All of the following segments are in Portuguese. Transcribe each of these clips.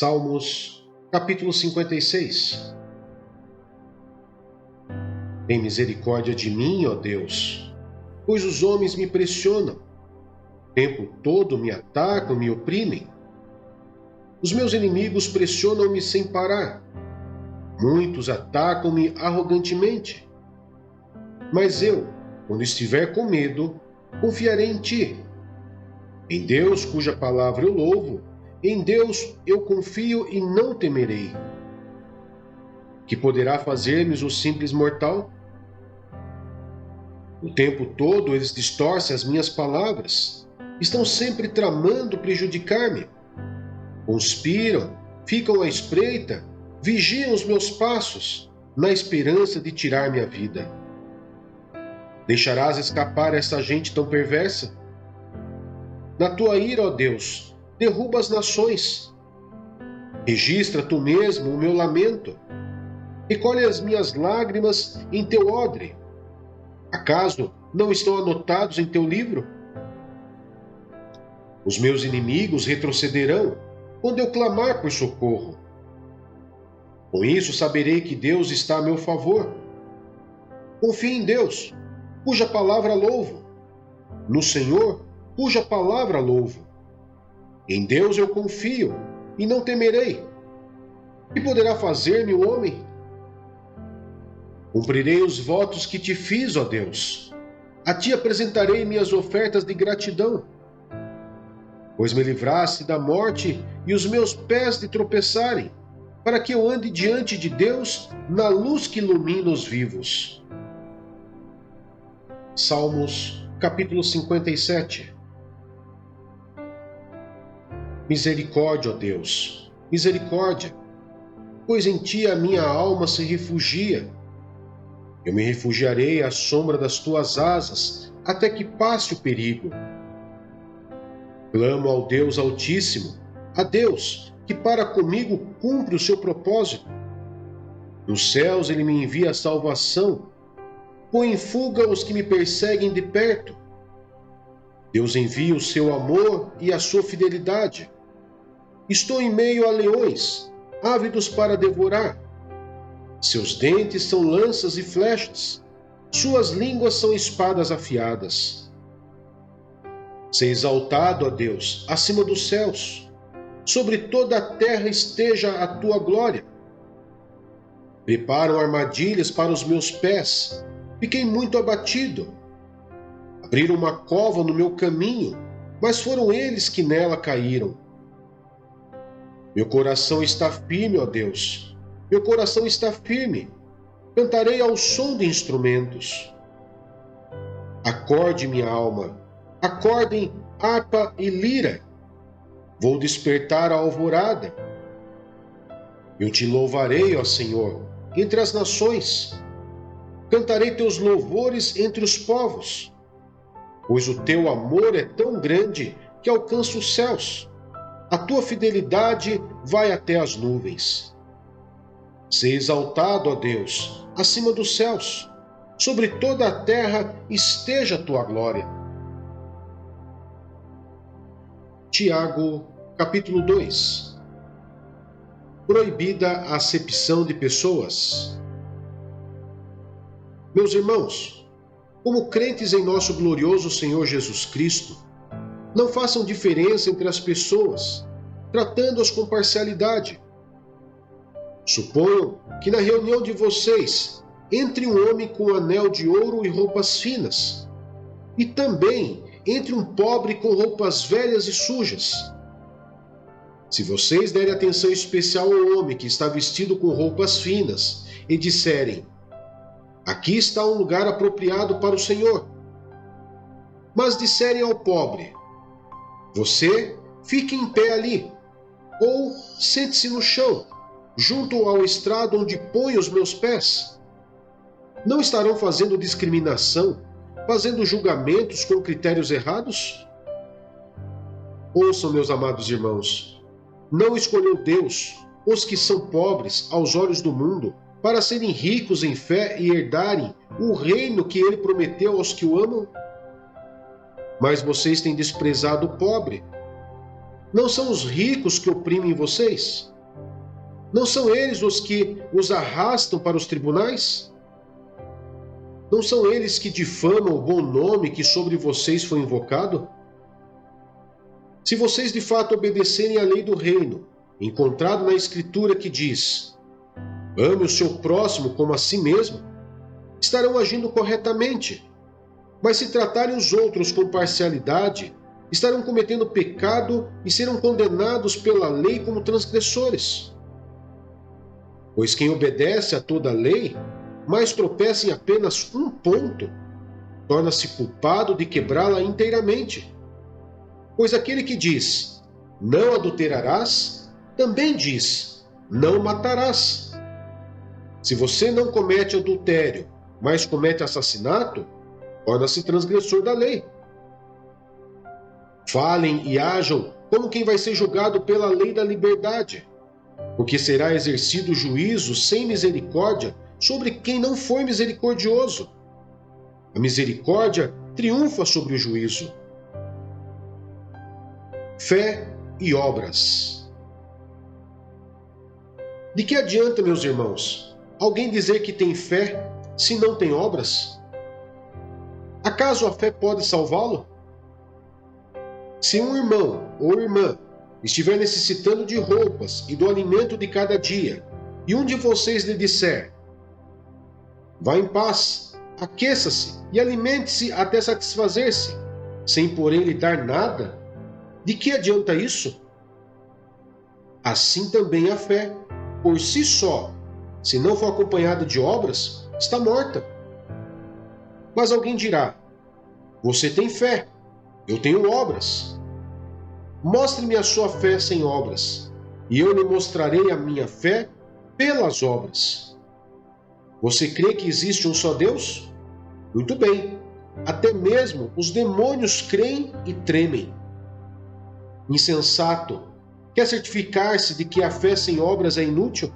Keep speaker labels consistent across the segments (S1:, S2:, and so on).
S1: Salmos, capítulo 56. Tem misericórdia de mim, ó Deus, pois os homens me pressionam. O tempo todo me atacam, me oprimem. Os meus inimigos pressionam-me sem parar. Muitos atacam-me arrogantemente. Mas eu, quando estiver com medo, confiarei em ti. Em Deus, cuja palavra eu louvo, em Deus eu confio e não temerei. Que poderá fazer-me o simples mortal? O tempo todo eles distorcem as minhas palavras, estão sempre tramando prejudicar-me. Conspiram, ficam à espreita, vigiam os meus passos, na esperança de tirar-me a vida. Deixarás escapar essa gente tão perversa? Na tua ira, ó Deus, derruba as nações. Registra tu mesmo o meu lamento. Recolhe as minhas lágrimas em teu odre. Acaso não estão anotados em teu livro? Os meus inimigos retrocederão quando eu clamar por socorro. Com isso saberei que Deus está a meu favor. Confio em Deus, cuja palavra louvo. No Senhor, cuja palavra louvo. Em Deus eu confio e não temerei. Que poderá fazer-me o homem? Cumprirei os votos que te fiz, ó Deus. A ti apresentarei minhas ofertas de gratidão. Pois me livraste da morte e os meus pés de tropeçarem, para que eu ande diante de Deus na luz que ilumina os vivos. Salmos, capítulo 57. Misericórdia, ó Deus, misericórdia, pois em ti a minha alma se refugia. Eu me refugiarei à sombra das tuas asas, até que passe o perigo. Clamo ao Deus Altíssimo, a Deus que para comigo cumpre o seu propósito. Dos céus ele me envia a salvação, põe em fuga os que me perseguem de perto. Deus envia o seu amor e a sua fidelidade. Estou em meio a leões, ávidos para devorar. Seus dentes são lanças e flechas, suas línguas são espadas afiadas. Seja exaltado, ó Deus, acima dos céus, sobre toda a terra esteja a tua glória. Preparam armadilhas para os meus pés, fiquei muito abatido. Abriram uma cova no meu caminho, mas foram eles que nela caíram. Meu coração está firme, ó Deus. Meu coração está firme. Cantarei ao som de instrumentos. Acorde, minha alma. Acordem harpa e lira. Vou despertar a alvorada. Eu te louvarei, ó Senhor, entre as nações. Cantarei teus louvores entre os povos. Pois o teu amor é tão grande que alcança os céus. A tua fidelidade vai até as nuvens. Seja exaltado, ó Deus, acima dos céus. Sobre toda a terra esteja a tua glória. Tiago, capítulo 2. Proibida a acepção de pessoas. Meus irmãos, como crentes em nosso glorioso Senhor Jesus Cristo, não façam diferença entre as pessoas, tratando-as com parcialidade. Suponham que na reunião de vocês entre um homem com anel de ouro e roupas finas, e também entre um pobre com roupas velhas e sujas. Se vocês derem atenção especial ao homem que está vestido com roupas finas e disserem: aqui está um lugar apropriado para o Senhor, mas disserem ao pobre: você fique em pé ali, ou sente-se no chão, junto ao estrado onde ponho os meus pés, não estarão fazendo discriminação, fazendo julgamentos com critérios errados? Ouçam, meus amados irmãos, não escolheu Deus os que são pobres aos olhos do mundo para serem ricos em fé e herdarem o reino que ele prometeu aos que o amam? Mas vocês têm desprezado o pobre. Não são os ricos que oprimem vocês? Não são eles os que os arrastam para os tribunais? Não são eles que difamam o bom nome que sobre vocês foi invocado? Se vocês de fato obedecerem à lei do reino, encontrado na Escritura que diz: ame o seu próximo como a si mesmo, estarão agindo corretamente. Mas se tratarem os outros com parcialidade, estarão cometendo pecado e serão condenados pela lei como transgressores. Pois quem obedece a toda a lei, mas tropeça em apenas um ponto, torna-se culpado de quebrá-la inteiramente. Pois aquele que diz, não adulterarás, também diz, não matarás. Se você não comete adultério, mas comete assassinato, torna-se transgressor da lei. Falem e ajam como quem vai ser julgado pela lei da liberdade, porque será exercido juízo sem misericórdia sobre quem não foi misericordioso. A misericórdia triunfa sobre o juízo. Fé e obras. De que adianta, meus irmãos, alguém dizer que tem fé se não tem obras? Acaso a fé pode salvá-lo? Se um irmão ou irmã estiver necessitando de roupas e do alimento de cada dia, e um de vocês lhe disser: vá em paz, aqueça-se e alimente-se até satisfazer-se, sem porém lhe dar nada, de que adianta isso? Assim também a fé, por si só, se não for acompanhada de obras, está morta. Mas alguém dirá: você tem fé, eu tenho obras. Mostre-me a sua fé sem obras, e eu lhe mostrarei a minha fé pelas obras. Você crê que existe um só Deus? Muito bem, até mesmo os demônios creem e tremem. Insensato, quer certificar-se de que a fé sem obras é inútil?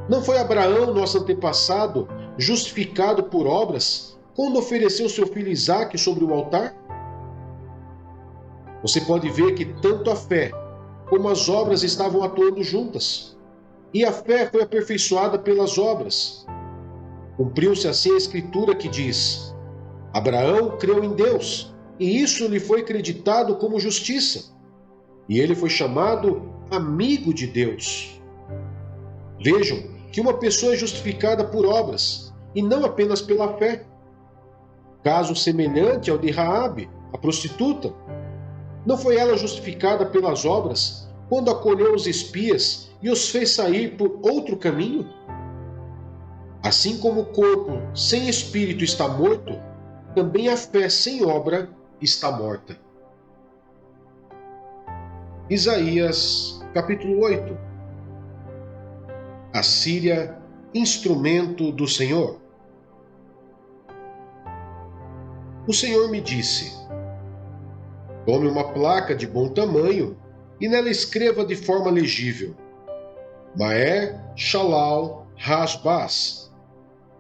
S1: Não foi Abraão, nosso antepassado, justificado por obras, quando ofereceu seu filho Isaque sobre o altar? Você pode ver que tanto a fé como as obras estavam atuando juntas. E a fé foi aperfeiçoada pelas obras. Cumpriu-se assim a Escritura que diz: Abraão creu em Deus, e isso lhe foi acreditado como justiça. E ele foi chamado amigo de Deus. Vejam que uma pessoa é justificada por obras, e não apenas pela fé. Caso semelhante ao de Raabe, a prostituta. Não foi ela justificada pelas obras, quando acolheu os espias e os fez sair por outro caminho? Assim como o corpo sem espírito está morto, também a fé sem obra está morta. Isaías, capítulo 8. A Síria, instrumento do Senhor. O Senhor me disse: tome uma placa de bom tamanho e nela escreva de forma legível: Maer Shalal Hasbaz,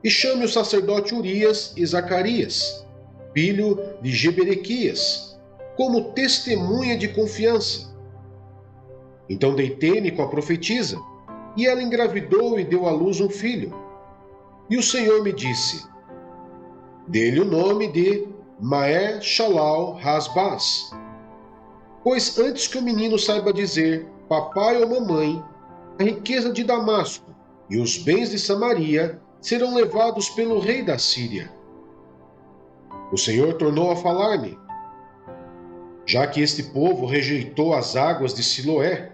S1: e chame o sacerdote Urias e Zacarias, filho de Jeberequias, como testemunha de confiança. Então deitei-me com a profetisa, e ela engravidou e deu à luz um filho. E o Senhor me disse: dê-lhe o nome de Maer Shalal Hasbaz, pois antes que o menino saiba dizer papai ou mamãe, a riqueza de Damasco e os bens de Samaria serão levados pelo rei da Síria. O Senhor tornou a falar-me: já que este povo rejeitou as águas de Siloé,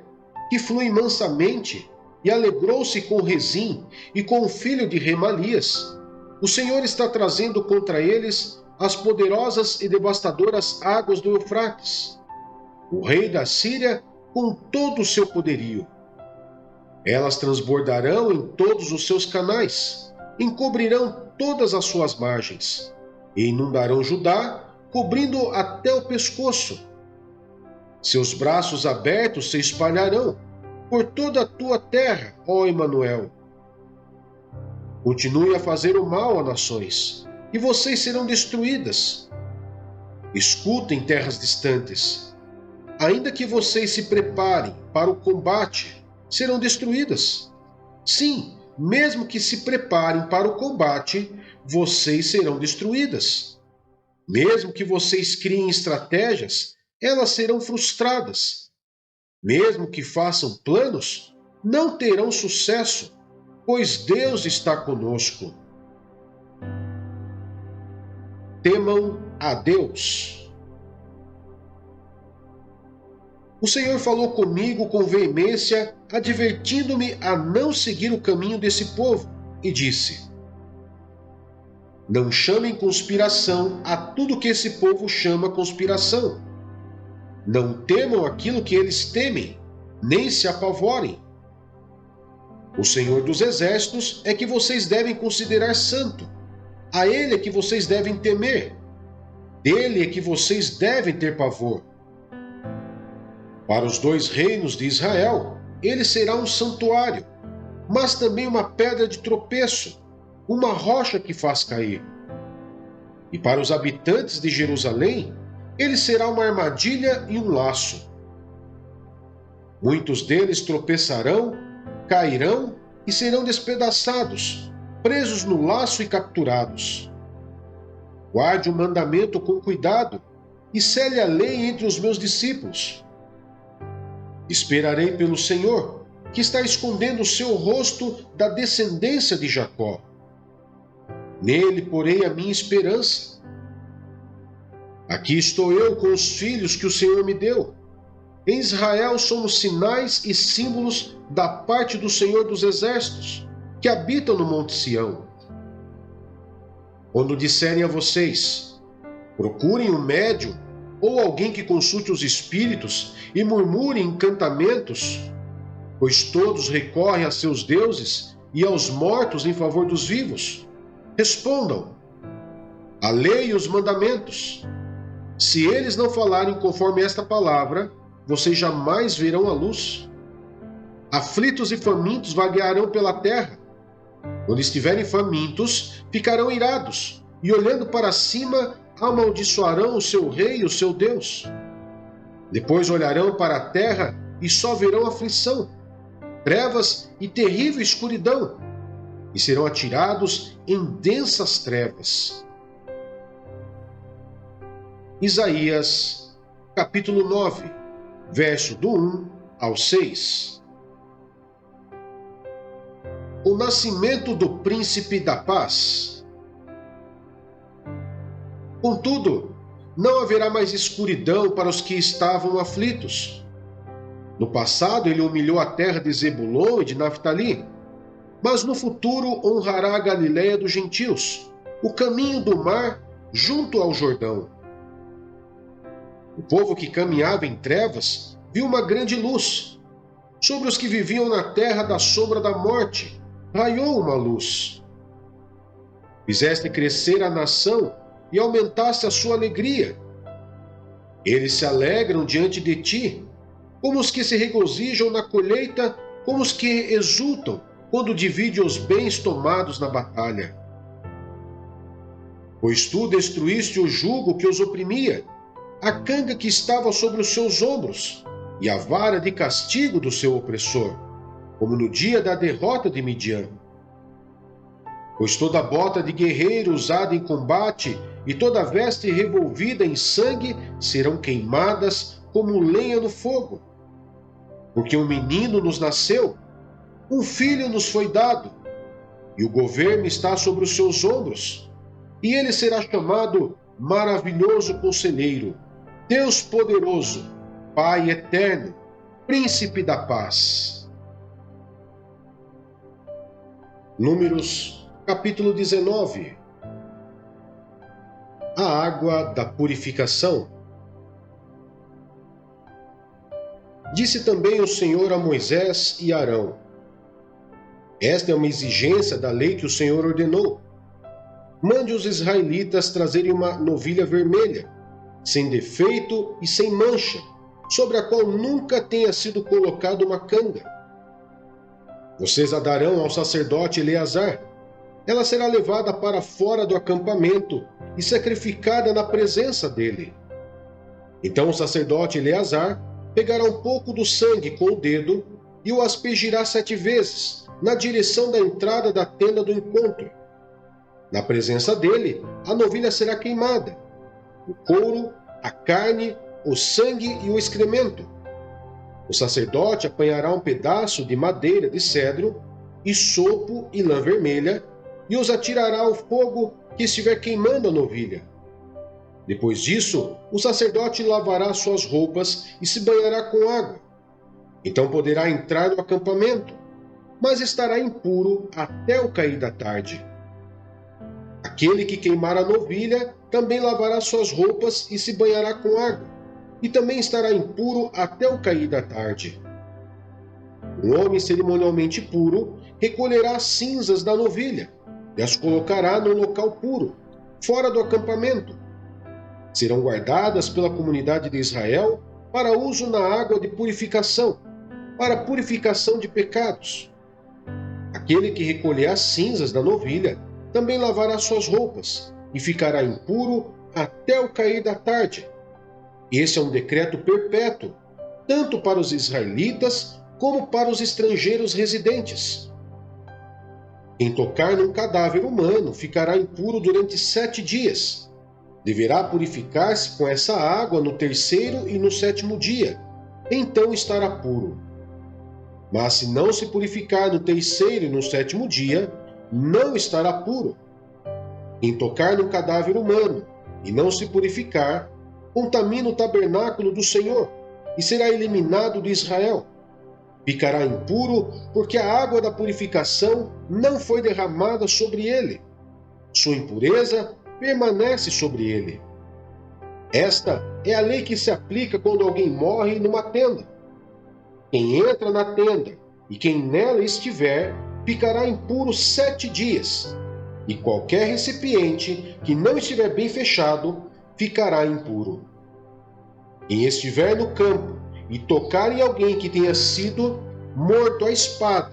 S1: que fluem mansamente, e alegrou-se com Rezim e com o filho de Remalias, o Senhor está trazendo contra eles as poderosas e devastadoras águas do Eufrates, o rei da Síria com todo o seu poderio. Elas transbordarão em todos os seus canais, encobrirão todas as suas margens, e inundarão Judá, cobrindo até o pescoço. Seus braços abertos se espalharão por toda a tua terra, ó Emanuel. Continue a fazer o mal a nações, e vocês serão destruídas. Escutem, terras distantes. ainda que vocês se preparem para o combate, serão destruídas. Sim, mesmo que se preparem para o combate, vocês serão destruídas. Mesmo que vocês criem estratégias, elas serão frustradas. Mesmo que façam planos, não terão sucesso, pois Deus está conosco. Temam a Deus. O Senhor falou comigo com veemência, advertindo-me a não seguir o caminho desse povo, e disse: não chamem conspiração a tudo que esse povo chama conspiração. Não temam aquilo que eles temem, nem se apavorem. O Senhor dos Exércitos é que vocês devem considerar santo. A Ele é que vocês devem temer. Dele é que vocês devem ter pavor. Para os 2 reinos de Israel, ele será um santuário, mas também uma pedra de tropeço, uma rocha que faz cair. E para os habitantes de Jerusalém, ele será uma armadilha e um laço. Muitos deles tropeçarão, cairão e serão despedaçados, presos no laço e capturados. Guarde o mandamento com cuidado e cele a lei entre os meus discípulos. Esperarei pelo Senhor, que está escondendo o seu rosto da descendência de Jacó. Nele porei a minha esperança. Aqui estou eu com os filhos que o Senhor me deu. Em Israel somos sinais e símbolos da parte do Senhor dos Exércitos, que habita no Monte Sião. Quando disserem a vocês, procurem um médium ou alguém que consulte os espíritos e murmurem encantamentos, pois todos recorrem a seus deuses e aos mortos em favor dos vivos. Respondam: a lei e os mandamentos. Se eles não falarem conforme esta palavra, vocês jamais verão a luz. Aflitos e famintos vaguearão pela terra. Quando estiverem famintos, ficarão irados, e olhando para cima, amaldiçoarão o seu rei e o seu Deus. Depois olharão para a terra e só verão aflição, trevas e terrível escuridão, e serão atirados em densas trevas. Isaías, capítulo 9, verso do 1 ao 6. O nascimento do príncipe da paz. Contudo, não haverá mais escuridão para os que estavam aflitos. No passado ele humilhou a terra de Zebulon e de Naftali, mas no futuro honrará a Galileia dos gentios, o caminho do mar junto ao Jordão. O povo que caminhava em trevas viu uma grande luz. Sobre os que viviam na terra da sombra da morte, raiou uma luz. Fizeste crescer a nação e aumentaste a sua alegria. Eles se alegram diante de ti, como os que se regozijam na colheita, como os que exultam quando dividem os bens tomados na batalha. Pois tu destruíste o jugo que os oprimia, a canga que estava sobre os seus ombros, e a vara de castigo do seu opressor, como no dia da derrota de Midian. Pois toda bota de guerreiro usada em combate e toda veste revolvida em sangue serão queimadas como lenha no fogo. Porque um menino nos nasceu, um filho nos foi dado, e o governo está sobre os seus ombros, e ele será chamado Maravilhoso Conselheiro, Deus Poderoso, Pai Eterno, Príncipe da Paz. Números, capítulo 19. A água da purificação. Disse também o Senhor a Moisés e Arão: esta é uma exigência da lei que o Senhor ordenou. Mande os israelitas trazerem uma novilha vermelha, sem defeito e sem mancha, sobre a qual nunca tenha sido colocada uma canga. Vocês a darão ao sacerdote Eleazar. Ela será levada para fora do acampamento e sacrificada na presença dele. Então o sacerdote Eleazar pegará um pouco do sangue com o dedo e o aspergirá 7 vezes, na direção da entrada da tenda do encontro. Na presença dele, a novilha será queimada, o couro, a carne, o sangue e o excremento. O sacerdote apanhará um pedaço de madeira de cedro, hisopo e lã vermelha, e os atirará ao fogo que estiver queimando a novilha. Depois disso, o sacerdote lavará suas roupas e se banhará com água. Então poderá entrar no acampamento, mas estará impuro até o cair da tarde. Aquele que queimar a novilha também lavará suas roupas e se banhará com água, e também estará impuro até o cair da tarde. Um homem cerimonialmente puro recolherá as cinzas da novilha e as colocará no local puro, fora do acampamento. Serão guardadas pela comunidade de Israel para uso na água de purificação, para purificação de pecados. Aquele que recolher as cinzas da novilha também lavará suas roupas e ficará impuro até o cair da tarde. Esse é um decreto perpétuo, tanto para os israelitas como para os estrangeiros residentes. Quem tocar num cadáver humano ficará impuro durante 7 dias. Deverá purificar-se com essa água no 3º e no 7º dia, então estará puro. Mas se não se purificar no 3º e no 7º dia, não estará puro. Quem tocar no cadáver humano e não se purificar, contamina o tabernáculo do Senhor e será eliminado de Israel. Ficará impuro porque a água da purificação não foi derramada sobre ele. Sua impureza permanece sobre ele. Esta é a lei que se aplica quando alguém morre numa tenda. Quem entra na tenda e quem nela estiver, ficará impuro 7 dias, e qualquer recipiente que não estiver bem fechado, ficará impuro. Quem estiver no campo e tocar em alguém que tenha sido morto à espada,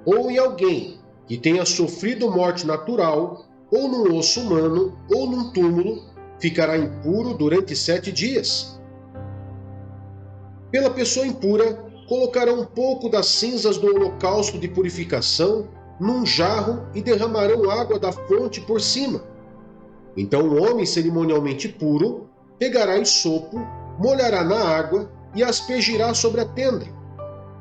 S1: ou em alguém que tenha sofrido morte natural, ou num osso humano, ou num túmulo, ficará impuro durante 7 dias. Pela pessoa impura, colocarão um pouco das cinzas do holocausto de purificação num jarro e derramarão água da fonte por cima. Então o homem cerimonialmente puro pegará hisopo, molhará na água e aspergirá sobre a tenda,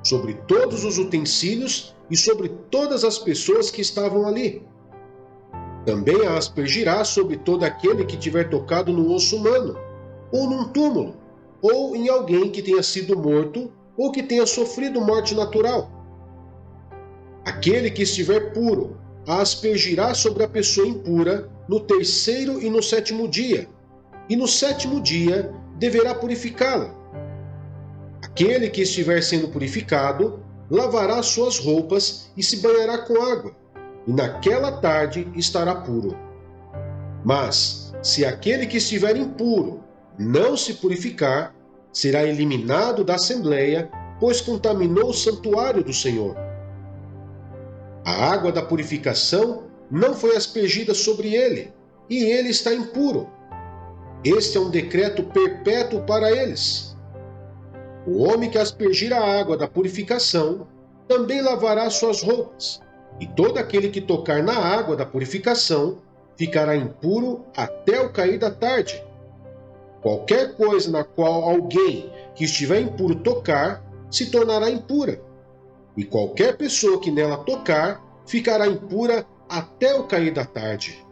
S1: sobre todos os utensílios e sobre todas as pessoas que estavam ali. Também a aspergirá sobre todo aquele que tiver tocado no osso humano, ou num túmulo, ou em alguém que tenha sido morto ou que tenha sofrido morte natural. Aquele que estiver puro a aspergirá sobre a pessoa impura no 3º e no 7º dia, e no 7º dia deverá purificá-la. Aquele que estiver sendo purificado lavará suas roupas e se banhará com água, e naquela tarde estará puro. Mas, se aquele que estiver impuro não se purificar, será eliminado da Assembleia, pois contaminou o santuário do Senhor. A água da purificação não foi aspergida sobre ele, e ele está impuro. Este é um decreto perpétuo para eles. O homem que aspergir a água da purificação também lavará suas roupas, e todo aquele que tocar na água da purificação ficará impuro até o cair da tarde. Qualquer coisa na qual alguém que estiver impuro tocar, se tornará impura, e qualquer pessoa que nela tocar, ficará impura até o cair da tarde.